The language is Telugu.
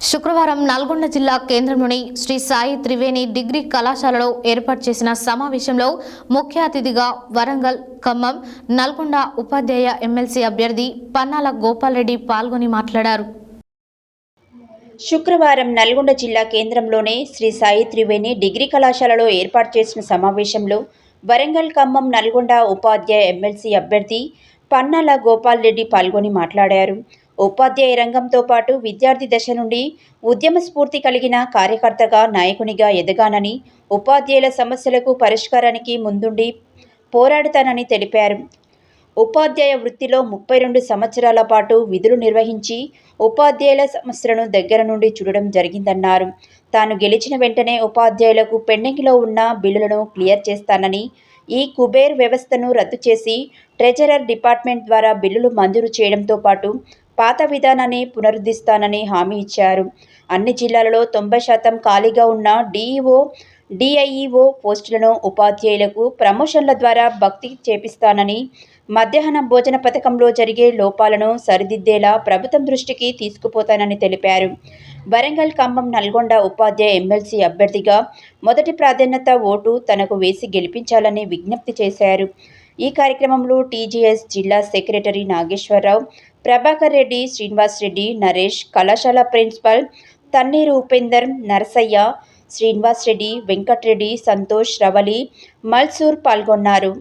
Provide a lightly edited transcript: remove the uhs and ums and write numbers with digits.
శుక్రవారం నల్గొండ జిల్లా కేంద్రంలోని శ్రీ సాయి త్రివేణి డిగ్రీ కళాశాలలో ఏర్పాటు చేసిన సమావేశంలో ముఖ్య అతిథిగా వరంగల్, ఖమ్మం, నల్గొండ ఉపాధ్యాయ ఎమ్మెల్సీ అభ్యర్థి పన్నాల గోపాల్ రెడ్డి పాల్గొని మాట్లాడారు. శుక్రవారం నల్గొండ జిల్లా కేంద్రంలోని శ్రీ సాయి త్రివేణి డిగ్రీ కళాశాలలో ఏర్పాటు చేసిన సమావేశంలో వరంగల్, ఖమ్మం, నల్గొండ ఉపాధ్యాయ ఎమ్మెల్సీ అభ్యర్థి పన్నాల గోపాల్ రెడ్డి పాల్గొని మాట్లాడారు. ఉపాధ్యాయ రంగంతో పాటు విద్యార్థి దశ నుండి ఉద్యమ స్ఫూర్తి కలిగిన కార్యకర్తగా, నాయకునిగా ఎదగానని, ఉపాధ్యాయుల సమస్యలకు పరిష్కారానికి ముందుండి పోరాడుతానని తెలిపారు. ఉపాధ్యాయ వృత్తిలో 32 సంవత్సరాల పాటు విధులు నిర్వహించి ఉపాధ్యాయుల సమస్యలను దగ్గర నుండి చూడడం జరిగిందన్నారు. తాను గెలిచిన వెంటనే ఉపాధ్యాయులకు పెండింగ్లో ఉన్న బిల్లులను క్లియర్ చేస్తానని, ఈ కుబేర్ వ్యవస్థను రద్దు చేసి ట్రెజరర్ డిపార్ట్మెంట్ ద్వారా బిల్లులు మంజూరు చేయడంతో పాటు పాత విధానాన్ని పునరుద్ధరిస్తానని హామీ ఇచ్చారు. అన్ని జిల్లాలలో 90% ఖాళీగా ఉన్న డిఈఓ, డిఐఈఓ పోస్టులను ఉపాధ్యాయులకు ప్రమోషన్ల ద్వారా భర్తీ చేపిస్తానని, మధ్యాహ్న భోజన పథకంలో జరిగే లోపాలను సరిదిద్దేలా ప్రభుత్వం దృష్టికి తీసుకుపోతానని తెలిపారు. వరంగల్, ఖమ్మం, నల్గొండ ఉపాధ్యాయ ఎమ్మెల్సీ అభ్యర్థిగా మొదటి ప్రాధాన్యత ఓటు తనకు వేసి గెలిపించాలని విజ్ఞప్తి చేశారు. ఈ కార్యక్రమంలో టీజేఎస్ జిల్లా సెక్రటరీ నాగేశ్వరరావు, ప్రభాకర్ రెడ్డి, శ్రీనివాస్ రెడ్డి, నరేష్, కళాశాల ప్రిన్సిపల్ తన్నీరు ఉపేందర్, నరసయ్య, శ్రీనివాస్ రెడ్డి, వెంకట్రెడ్డి, సంతోష్, రవలి, మల్సూర్ పాల్గొన్నారు.